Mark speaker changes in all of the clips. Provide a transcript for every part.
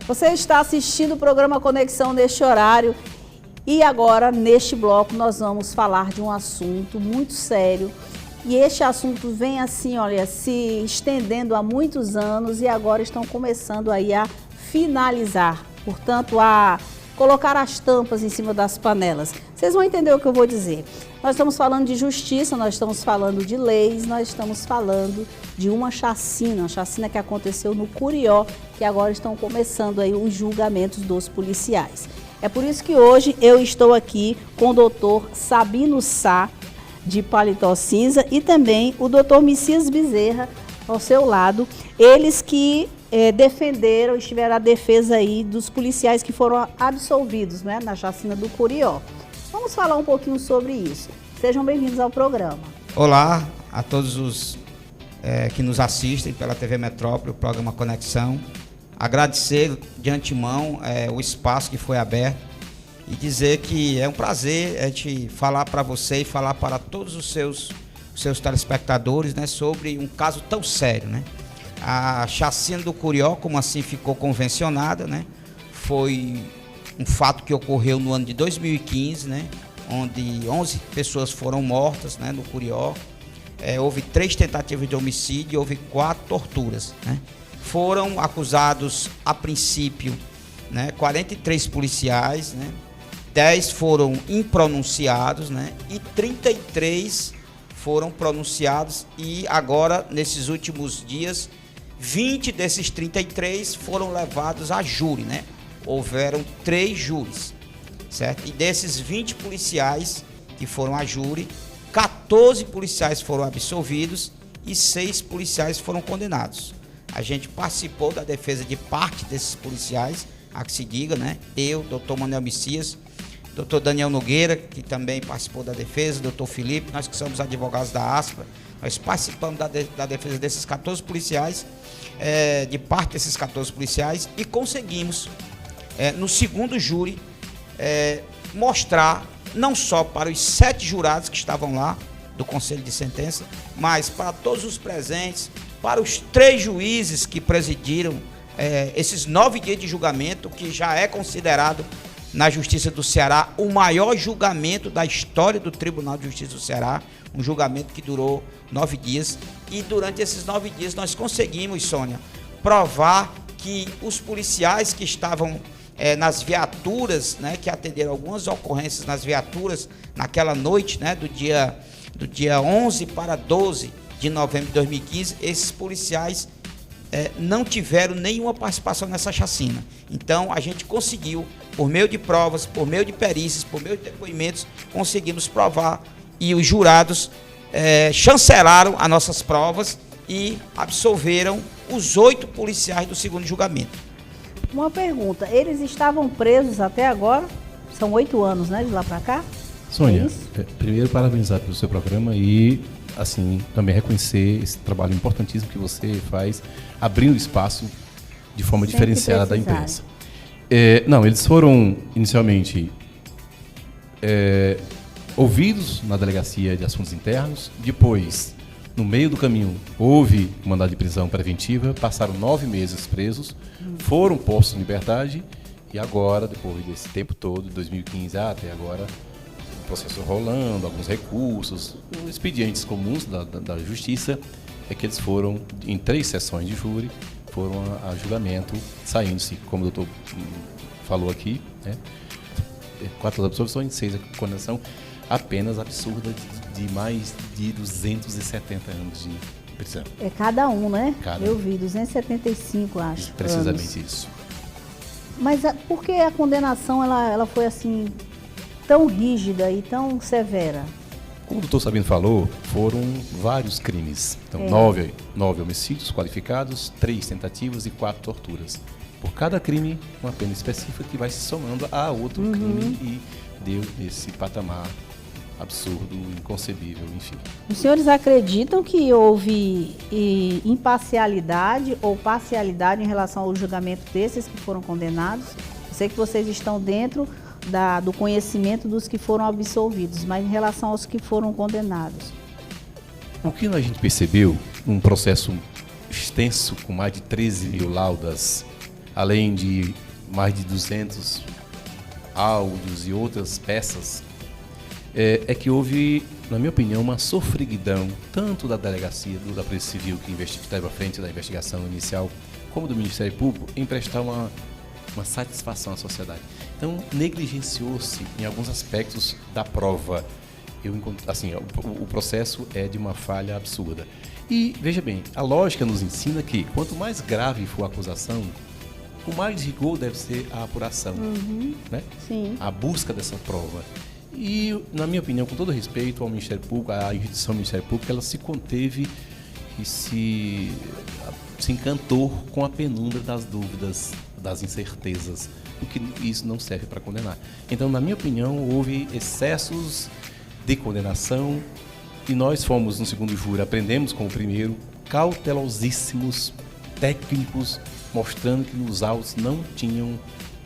Speaker 1: Você está assistindo o programa Conexão neste horário e agora, neste bloco, nós vamos falar de um assunto muito sério. E este assunto vem assim, olha, se estendendo há muitos anos e agora estão começando aí a finalizar, portanto, a colocar as tampas em cima das panelas. Vocês vão entender o que eu vou dizer. Nós estamos falando de justiça, nós estamos falando de leis, nós estamos falando de uma chacina que aconteceu no Curió, que agora estão começando aí os julgamentos dos policiais. É por isso que hoje eu estou aqui com o doutor Sabino Sá, de Paletó Cinza, e também o doutor Messias Bezerra ao seu lado, eles que defenderam, estiveram à defesa aí dos policiais que foram absolvidos, né, na chacina do Curió. Vamos falar um pouquinho sobre isso. Sejam bem-vindos ao programa.
Speaker 2: Olá a todos os que nos assistem pela TV Metrópole, o programa Conexão. Agradecer de antemão o espaço que foi aberto e dizer que é um prazer a gente falar para você e falar para todos os seus telespectadores, né, sobre um caso tão sério, né? A chacina do Curió, como assim ficou convencionada, né? Foi um fato que ocorreu no ano de 2015, né? Onde 11 pessoas foram mortas, né, no Curió. Houve 3 tentativas de homicídio e houve 4 torturas, né? Foram acusados, a princípio, né, 43 policiais, né? 10 foram impronunciados, né? E 33 foram pronunciados e agora, nesses últimos dias, 20 desses 33 foram levados a júri, né? Houveram 3 júris, certo? E desses 20 policiais que foram a júri, 14 policiais foram absolvidos e 6 policiais foram condenados. A gente participou da defesa de parte desses policiais, a que se diga, né? Eu, doutor Manuel Messias, doutor Daniel Nogueira, que também participou da defesa, doutor Felipe, nós que somos advogados da ASPRA, nós participamos da defesa desses 14 policiais, de parte desses 14 policiais, e conseguimos, no segundo júri, mostrar, não só para os 7 jurados que estavam lá, do Conselho de Sentença, mas para todos os presentes, para os 3 juízes que presidiram esses 9 dias de julgamento, que já é considerado na Justiça do Ceará o maior julgamento da história do Tribunal de Justiça do Ceará, um julgamento que durou 9 dias, e durante esses 9 dias nós conseguimos, Sônia, provar que os policiais que estavam nas viaturas, né, que atenderam algumas ocorrências nas viaturas naquela noite, né, do dia 11 para 12 de novembro de 2015, esses policiais não tiveram nenhuma participação nessa chacina. Então a gente conseguiu, por meio de provas, por meio de perícias, por meio de depoimentos, conseguimos provar, e os jurados chancelaram as nossas provas e absolveram os 8 policiais do segundo julgamento.
Speaker 1: Uma pergunta, eles estavam presos até agora? São 8 anos, né, de lá para cá?
Speaker 3: Sônia, primeiro parabenizar pelo seu programa e, assim, também reconhecer esse trabalho importantíssimo que você faz, abrindo espaço de forma diferenciada da imprensa. Não, eles foram inicialmente ouvidos na Delegacia de Assuntos Internos, depois, no meio do caminho, houve mandado de prisão preventiva, passaram 9 meses presos, foram postos em liberdade e agora, depois desse tempo todo, de 2015 até agora, o processo rolando, alguns recursos, expedientes comuns da Justiça, é que eles foram, em 3 sessões de júri, foram a julgamento, saindo-se, como o doutor falou aqui, né, 4 absolvições, 6 a condenação, apenas absurda de mais de 270 anos de prisão.
Speaker 1: É cada um, né? Eu
Speaker 3: Um.
Speaker 1: vi, 275, acho.
Speaker 3: Precisamente
Speaker 1: anos.
Speaker 3: isso.
Speaker 1: Mas por que a condenação ela foi assim tão rígida e tão severa?
Speaker 3: Como o doutor Sabino falou, foram vários crimes. Então, 9 homicídios qualificados, 3 tentativas e 4 torturas. Por cada crime, uma pena específica que vai se somando a outro crime e deu esse patamar absurdo, inconcebível, enfim.
Speaker 1: Os senhores acreditam que houve imparcialidade ou parcialidade em relação ao julgamento desses que foram condenados? Eu sei que vocês estão dentro do conhecimento dos que foram absolvidos, mas em relação aos que foram condenados.
Speaker 3: O que a gente percebeu, um processo extenso com mais de 13 mil laudas além de mais de 200 áudios e outras peças, é que houve, na minha opinião, uma sofreguidão, tanto da delegacia, da Polícia Civil, que estava à frente da investigação inicial, como do Ministério Público, em prestar uma satisfação à sociedade. Então, negligenciou-se em alguns aspectos da prova. O processo é de uma falha absurda. E, veja bem, a lógica nos ensina que, quanto mais grave for a acusação, com mais rigor deve ser a apuração, né?
Speaker 1: Sim.
Speaker 3: A busca dessa prova. E, na minha opinião, com todo respeito ao Ministério Público, à instituição do Ministério Público, ela se conteve e se encantou com a penumbra das dúvidas, das incertezas, o que isso não serve para condenar. Então, na minha opinião, houve excessos de condenação e nós fomos, no segundo júri, aprendemos com o primeiro, cautelosíssimos, técnicos, mostrando que os autos não tinham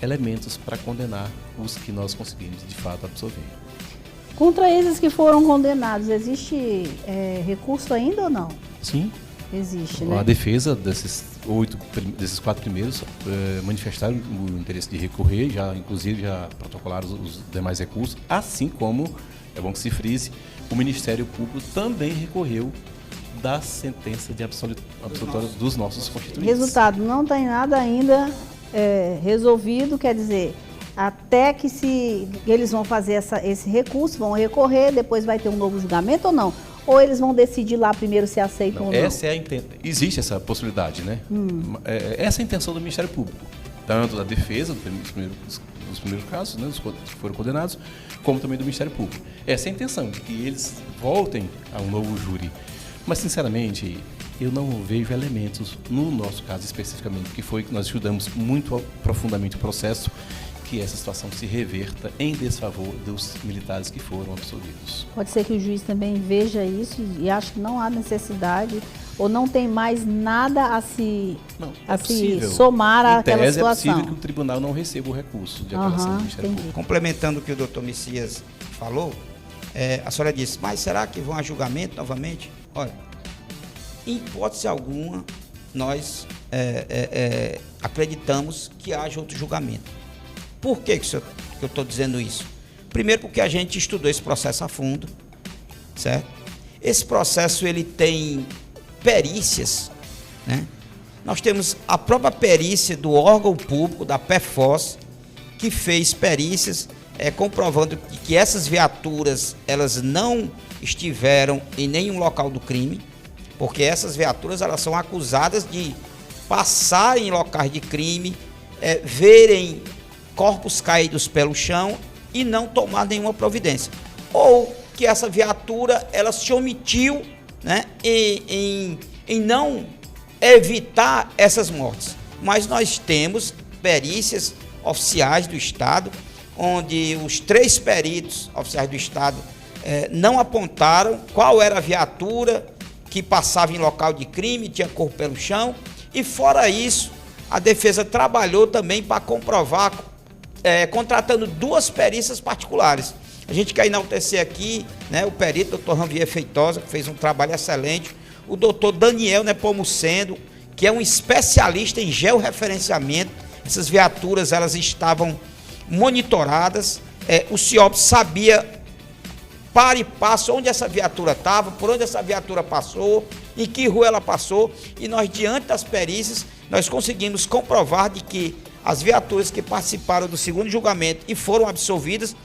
Speaker 3: elementos para condenar os que nós conseguimos, de fato, absolver.
Speaker 1: Contra esses que foram condenados, existe recurso ainda ou não?
Speaker 3: Sim.
Speaker 1: Existe,
Speaker 3: A
Speaker 1: né?
Speaker 3: defesa desses 4 primeiros manifestaram o interesse de recorrer, inclusive já protocolaram os demais recursos, assim como, é bom que se frise, o Ministério Público também recorreu da sentença de absolutória dos nossos constituintes.
Speaker 1: Resultado, não tem nada ainda resolvido, quer dizer, até que eles vão fazer esse recurso, vão recorrer, depois vai ter um novo julgamento ou não? Ou eles vão decidir lá primeiro se aceitam ou não?
Speaker 3: Existe essa possibilidade, né? Essa é a intenção do Ministério Público, tanto da defesa, dos primeiros casos, né, dos que foram condenados, como também do Ministério Público. Essa é a intenção, de que eles voltem a um novo júri. Mas, sinceramente, eu não vejo elementos, no nosso caso especificamente, que foi que nós estudamos muito profundamente o processo, que essa situação se reverta em desfavor dos militares que foram absolvidos.
Speaker 1: Pode ser que o juiz também veja isso e ache que não há necessidade ou não tem mais nada a se somar àquela situação.
Speaker 3: É possível que o tribunal não receba o recurso de apelação do Ministério Público.
Speaker 2: Complementando o que o doutor Messias falou, a senhora disse, mas será que vão a julgamento novamente? Olha, em hipótese alguma, nós acreditamos que haja outro julgamento. Por que eu estou dizendo isso? Primeiro porque a gente estudou esse processo a fundo, certo? Esse processo ele tem perícias, né? Nós temos a própria perícia do órgão público, da PEFOS, que fez perícias comprovando que essas viaturas elas não estiveram em nenhum local do crime, porque essas viaturas elas são acusadas de passarem em locais de crime, verem corpos caídos pelo chão e não tomar nenhuma providência. Ou que essa viatura ela se omitiu, né, em não evitar essas mortes. Mas nós temos perícias oficiais do Estado, onde os 3 peritos oficiais do Estado não apontaram qual era a viatura que passava em local de crime, tinha corpo pelo chão, e fora isso, a defesa trabalhou também para comprovar, contratando 2 perícias particulares. A gente quer enaltecer aqui, né, o perito, doutor Ranvier Feitosa, que fez um trabalho excelente, o doutor Daniel Nepomuceno, que é um especialista em georreferenciamento. Essas viaturas elas estavam monitoradas, o CIOP sabia para e passo onde essa viatura estava, por onde essa viatura passou, em que rua ela passou, e nós, diante das perícias, nós conseguimos comprovar de que as viaturas que participaram do segundo julgamento e foram absolvidas,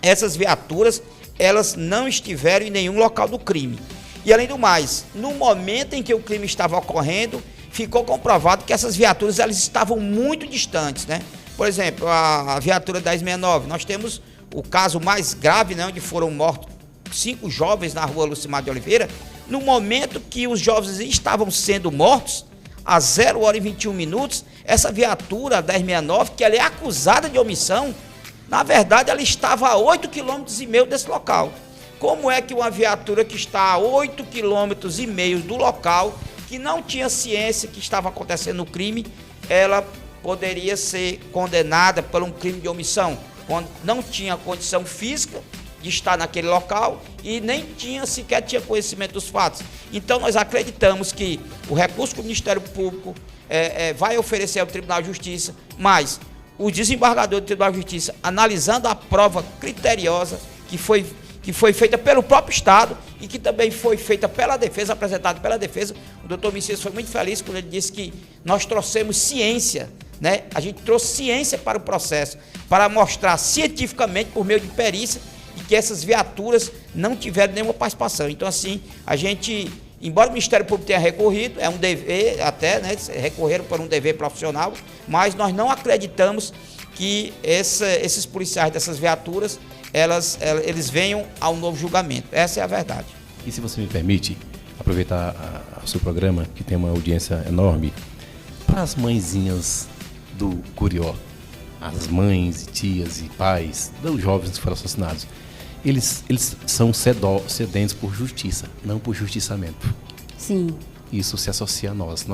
Speaker 2: essas viaturas, elas não estiveram em nenhum local do crime. E além do mais, no momento em que o crime estava ocorrendo, ficou comprovado que essas viaturas elas estavam muito distantes, né? Por exemplo, a viatura 1069, nós temos o caso mais grave, né, onde foram mortos 5 jovens na rua Lucimar de Oliveira. No momento que os jovens estavam sendo mortos, às 0h21, essa viatura 1069, que ela é acusada de omissão, na verdade ela estava a 8,5 km desse local. Como é que uma viatura que está a 8,5 km do local, que não tinha ciência que estava acontecendo o crime, ela poderia ser condenada por um crime de omissão, quando não tinha condição física de estar naquele local e nem sequer tinha conhecimento dos fatos. Então nós acreditamos que o recurso que o Ministério Público vai oferecer ao Tribunal de Justiça, mas o desembargador do Tribunal de Justiça, analisando a prova criteriosa que foi feita pelo próprio Estado e que também foi feita pela defesa, apresentada pela defesa. O doutor Messias foi muito feliz quando ele disse que nós trouxemos ciência, né? A gente trouxe ciência para o processo, para mostrar cientificamente, por meio de perícia, de que essas viaturas não tiveram nenhuma participação. Então, assim, a gente, embora o Ministério Público tenha recorrido, é um dever até, né? Recorreram por um dever profissional, mas nós não acreditamos que esses policiais dessas viaturas, eles venham ao novo julgamento. Essa é a verdade.
Speaker 3: E se você me permite, aproveitar o seu programa, que tem uma audiência enorme, para as mãezinhas do Curió, as mães, e tias e pais dos jovens que foram assassinados, eles são sedentos por justiça, não por justiçamento.
Speaker 1: Sim.
Speaker 3: Isso se associa a nós.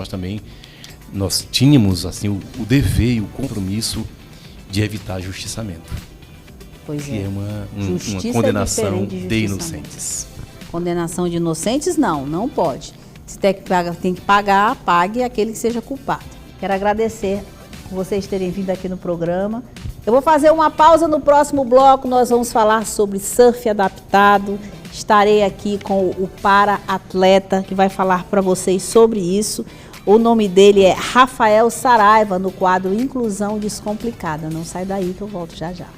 Speaker 3: Nós tínhamos assim, o dever e o compromisso de evitar justiçamento.
Speaker 1: Pois
Speaker 3: que
Speaker 1: é.
Speaker 3: É uma
Speaker 1: é
Speaker 3: condenação
Speaker 1: de
Speaker 3: inocentes.
Speaker 1: Condenação de inocentes, não pode. Se tem que pagar, pague aquele que seja culpado. Quero agradecer por vocês terem vindo aqui no programa. Eu vou fazer uma pausa. No próximo bloco nós vamos falar sobre surf adaptado. Estarei aqui com o para-atleta que vai falar para vocês sobre isso. O nome dele é Rafael Saraiva, no quadro Inclusão Descomplicada. Não sai daí que eu volto já já.